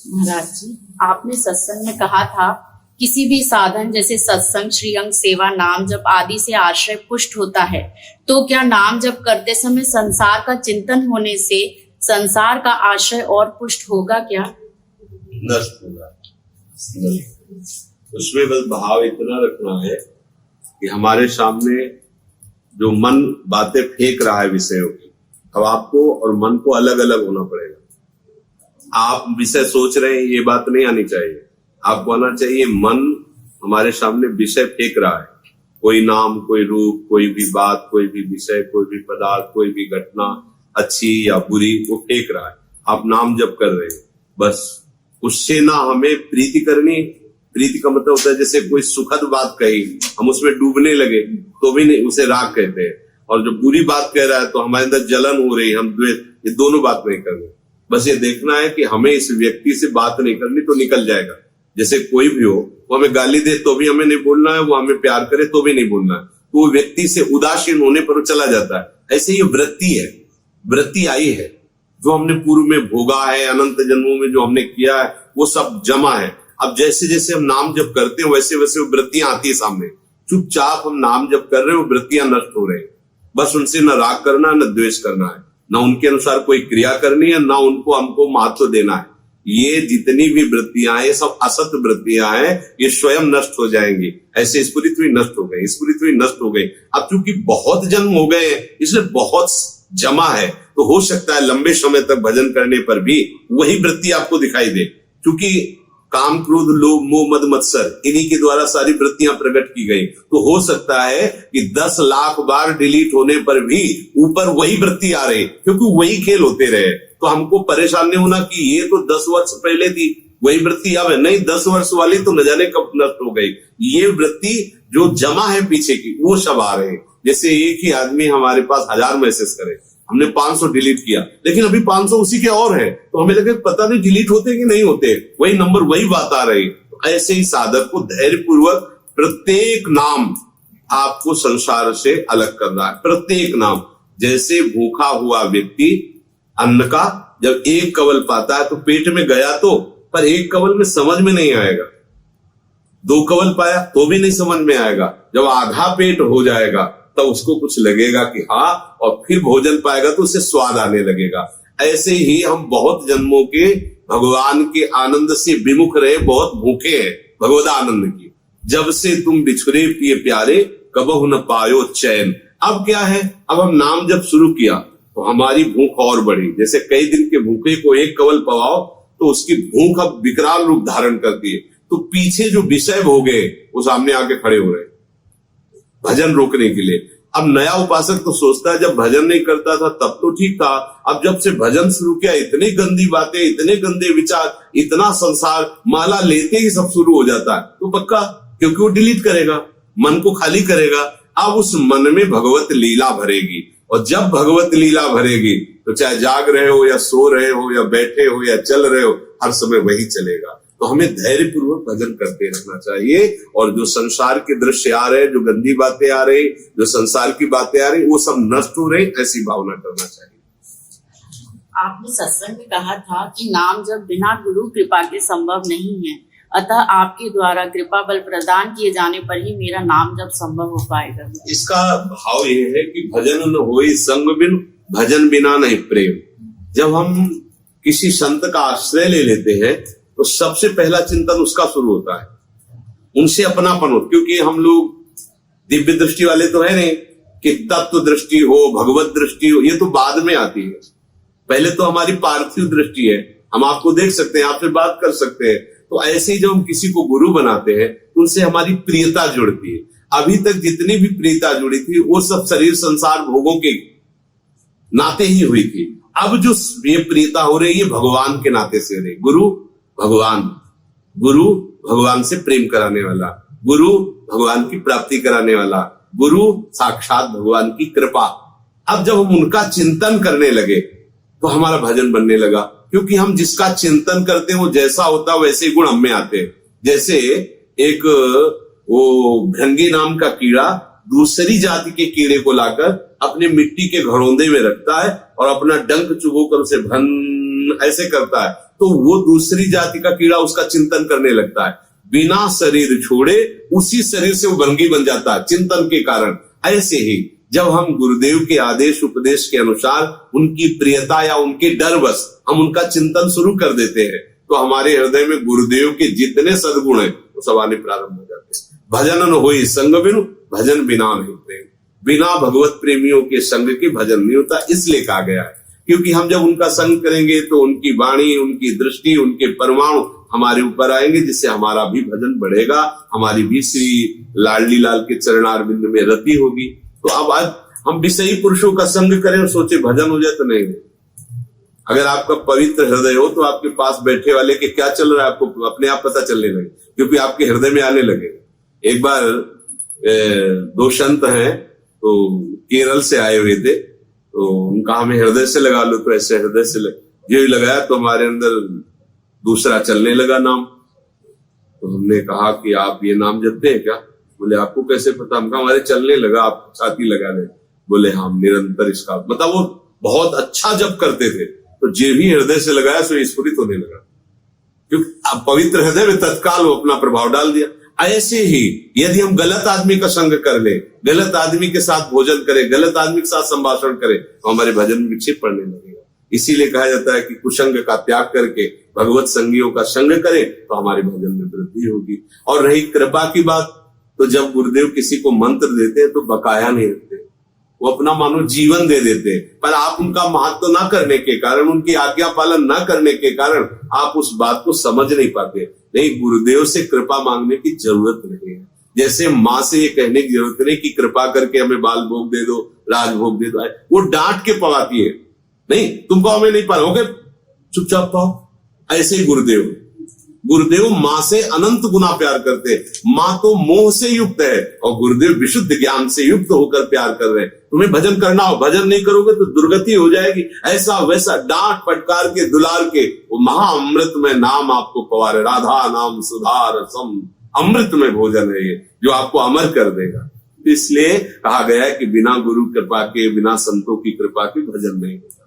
महाराज जी, आपने सत्संग में कहा था किसी भी साधन जैसे सत्संग, श्रीअंग, सेवा, नाम जप आदि से आश्रय पुष्ट होता है, तो क्या नाम जप करते समय संसार का चिंतन होने से संसार का आश्रय और पुष्ट होगा क्या? नष्ट होगा। उसमें बस भाव इतना रखना है कि हमारे सामने जो मन बातें फेंक रहा है विषयों की, अब आपको और मन को अलग अलग होना पड़ेगा। आप विषय सोच रहे हैं, ये बात नहीं आनी चाहिए। आपको आना चाहिए मन हमारे सामने विषय फेंक रहा है, कोई नाम, कोई रूप, कोई भी बात, कोई भी विषय, कोई भी पदार्थ, कोई भी घटना, अच्छी या बुरी, वो फेंक रहा है। आप नाम जप कर रहे हैं, बस उससे ना हमें प्रीति करनी। प्रीति का मतलब होता है जैसे कोई सुखद बात कही, हम उसमें डूबने लगे तो भी नहीं, उसे राग कहते हैं। और जो बुरी बात कह रहा है तो हमारे अंदर जलन हो रही है, हम द्वेष, ये दोनों बात नहीं करनी। बस ये देखना है कि हमें इस व्यक्ति से बात नहीं करनी तो निकल जाएगा। जैसे कोई भी हो, वो हमें गाली दे तो भी हमें नहीं बोलना है, वो हमें प्यार करे तो भी नहीं बोलना है, तो वो व्यक्ति से उदासीन होने पर चला जाता है। ऐसे ये वृत्ति है, वृत्ति आई है, जो हमने पूर्व में भोगा है, अनंत जन्मों में जो हमने किया है, वो सब जमा है। अब जैसे जैसे हम नाम जप करते हैं वैसे वैसे वो वृत्तियां आती है सामने। चुपचाप हम नाम जप कर रहे हैं, वो वृत्तियां नष्ट हो रही है। बस उनसे न राग करना है, न द्वेष करना है, न उनके अनुसार कोई क्रिया करनी है, न उनको हमको महत्व देना है। ये जितनी भी वृत्तियां हैं, ये सब असत वृत्तियां हैं, ये स्वयं नष्ट हो जाएंगी। ऐसे इस पृथ्वी नष्ट हो गई, इस पृथ्वी नष्ट हो गई। अब चूंकि बहुत जन्म हो गए हैं, इसलिए बहुत जमा है, तो हो सकता है लंबे समय तक भजन करने पर भी वही वृत्ति आपको दिखाई दे। क्योंकि काम, क्रोध, लोभ, मोह, मद, मत्सर, इन्हीं के द्वारा सारी वृत्तियां प्रकट की गई। तो हो सकता है कि 10 लाख बार डिलीट होने पर भी ऊपर वही वृत्ति आ रही, क्योंकि वही खेल होते रहे। तो हमको परेशान नहीं होना कि ये तो 10 वर्ष पहले थी, वही वृत्ति अब है। नहीं, 10 वर्ष वाली तो न जाने कब नष्ट हो गई। ये वृत्ति जो जमा है पीछे की, वो सब आ रहे हैं। जैसे एक ही आदमी हमारे पास 1000 मैसेज करे, हमने 500 डिलीट किया, लेकिन अभी 500 उसी के और है, तो हमें लगे पता नहीं डिलीट होते कि नहीं होते, वही नंबर, वही बात आ रही। तो ऐसे ही साधक को धैर्य पूर्वक प्रत्येक नाम आपको संसार से अलग करना है। प्रत्येक नाम, जैसे भूखा हुआ व्यक्ति अन्न का जब एक कवल पाता है तो पेट में गया तो, पर एक कवल में समझ में नहीं आएगा। 2 कवल पाया तो भी नहीं समझ में आएगा। जब आधा पेट हो जाएगा तब उसको कुछ लगेगा कि हाँ, और फिर भोजन पाएगा तो उसे स्वाद आने लगेगा। ऐसे ही हम बहुत जन्मों के भगवान के आनंद से विमुख रहे, बहुत भूखे हैं भगवद आनंद की। जब से तुम बिछुरे पिए प्यारे, कबहु न पायो चैन। अब क्या है, अब हम नाम जब शुरू किया तो हमारी भूख और बढ़ी। जैसे कई दिन के भूखे को एक कवल पवाओ तो उसकी भूख अब विकराल रूप धारण करती है। तो पीछे जो विषय भोगे वो सामने आके खड़े हो रहे भजन रोकने के लिए। अब नया उपासक तो सोचता है जब भजन नहीं करता था तब तो ठीक था, अब जब से भजन शुरू किया इतनी गंदी बातें, इतने गंदे विचार, इतना संसार, माला लेते ही सब शुरू हो जाता है। तो पक्का, क्योंकि वो डिलीट करेगा, मन को खाली करेगा। अब उस मन में भगवत लीला भरेगी, और जब भगवत लीला भरेगी तो चाहे जाग रहे हो या सो रहे हो या बैठे हो या चल रहे हो, हर समय वही चलेगा। तो हमें धैर्य पूर्वक भजन करते रहना चाहिए। और जो संसार के दृश्य आ रहे, जो गंदी बातें आ रही, जो संसार की बातें आ रही, वो सब नष्ट हो रही, ऐसी भावना करना चाहिए। आपने सत्संग में कहा था कि नाम जब बिना गुरु कृपा के संभव नहीं है, अतः आपके द्वारा कृपा बल प्रदान किए जाने पर ही मेरा नाम जब संभव हो पाएगा। इसका भाव ये है कि भजन न होई संग बिन, भजन बिना नहीं प्रेम। जब हम किसी संत का आश्रय ले लेते हैं तो सबसे पहला चिंतन उसका शुरू होता है, उनसे अपनापन हो। क्योंकि हम लोग दिव्य दृष्टि वाले तो है नहीं कि तत्व दृष्टि हो, भगवत दृष्टि हो, ये तो बाद में आती है। पहले तो हमारी पार्थिव दृष्टि है, हम आपको देख सकते हैं, आपसे बात कर सकते हैं। तो ऐसे ही जब हम किसी को गुरु बनाते हैं उनसे हमारी प्रियता जुड़ती है। अभी तक जितनी भी प्रियता जुड़ी थी वो सब शरीर संसार भोगों के नाते ही हुई थी। अब जो ये प्रियता हो रही है भगवान के नाते से हो रही। गुरु भगवान, गुरु भगवान से प्रेम कराने वाला, गुरु भगवान की प्राप्ति कराने वाला, गुरु साक्षात भगवान की कृपा। अब जब हम उनका चिंतन करने लगे तो हमारा भजन बनने लगा, क्योंकि हम जिसका चिंतन करते हैं वो जैसा होता है वैसे गुण हम में आते हैं। जैसे एक वो भृंगी नाम का कीड़ा दूसरी जाति के कीड़े को लाकर अपने मिट्टी के घड़ोंदे में रखता है और अपना डंक चुभोकर उसे भन ऐसे करता है, तो वो दूसरी जाति का कीड़ा उसका चिंतन करने लगता है। बिना शरीर छोड़े उसी शरीर से वो भंगी बन जाता है चिंतन के कारण। ऐसे ही जब हम गुरुदेव के आदेश उपदेश के अनुसार उनकी प्रियता या उनके डरवश हम उनका चिंतन शुरू कर देते हैं, तो हमारे हृदय में गुरुदेव के जितने सद्गुण हैं वो सब आने प्रारंभ हो जाते हैं। भजन न होई संग बिनु, भजन बिना नहीं प्रेम। बिना भगवत प्रेमियों के संग के भजन नहीं होता, इसलिए कहा गया है। क्योंकि हम जब उनका संग करेंगे तो उनकी वाणी, उनकी दृष्टि, उनके परमाणु हमारे ऊपर आएंगे, जिससे हमारा भी भजन बढ़ेगा, हमारी भी श्री लाडली लाल के चरणारविंद में रति होगी। तो अब आज हम विषयी पुरुषों का संग करें और सोचे भजन हो जाए, तो नहीं। अगर आपका पवित्र हृदय हो तो आपके पास बैठे वाले के क्या चल रहा है आपको अपने आप पता चलने लगे, क्योंकि आपके हृदय में आने लगे। एक बार दो संत हैं तो केरल से आए हुए थे, तो उनका हमें हृदय से लगा लो, तो ऐसे हृदय से ये लगाया तो हमारे अंदर दूसरा चलने लगा नाम। तो हमने कहा कि आप ये नाम जपते हैं क्या? बोले आपको कैसे पता? हम कहा हमारे चलने लगा, आप छाती लगा ले। बोले हम निरंतर इसका मतलब वो बहुत अच्छा जप करते थे, तो जे भी हृदय से लगाया सो स्फुरित होने लगा, क्योंकि अब पवित्र हृदय में तत्काल वो अपना प्रभाव डाल दिया। ऐसे ही यदि हम गलत आदमी का संग कर ले, गलत आदमी के साथ भोजन करें, गलत आदमी के साथ संभाषण करें, तो हमारे भजन में विक्षेप पड़ने लगेगा। इसीलिए कहा जाता है कि कुसंग का त्याग करके भगवत संगियों का संग करें तो हमारे भजन में वृद्धि होगी। और रही कृपा की बात, तो जब गुरुदेव किसी को मंत्र देते हैं तो बकाया नहीं रखते, वो अपना मानो जीवन दे देते हैं। पर आप उनका महत्व ना करने के कारण, उनकी आज्ञा पालन ना करने के कारण आप उस बात को समझ नहीं पाते। नहीं, गुरुदेव से कृपा मांगने की जरूरत नहीं है। जैसे माँ से ये कहने की जरूरत नहीं कि कृपा करके हमें बाल भोग दे दो, राजभोग दे दो, वो डांट के पवाती है। नहीं, तुमको हमें नहीं पाओ, ओके चुपचाप पाओ। ऐसे ही गुरुदेव माँ से अनंत गुना प्यार करते हैं। माँ तो मोह से युक्त है और गुरुदेव विशुद्ध ज्ञान से युक्त होकर प्यार कर रहे हैं। तुम्हें भजन करना हो, भजन नहीं करोगे तो दुर्गति हो जाएगी। ऐसा वैसा डांट फटकार के दुलार के वो महाअमृत में नाम आपको पवारे। राधा नाम सुधार सम, अमृत में भोजन है ये, जो आपको अमर कर देगा। इसलिए कहा गया है कि बिना गुरु कृपा के, बिना संतों की कृपा के भजन नहीं होता।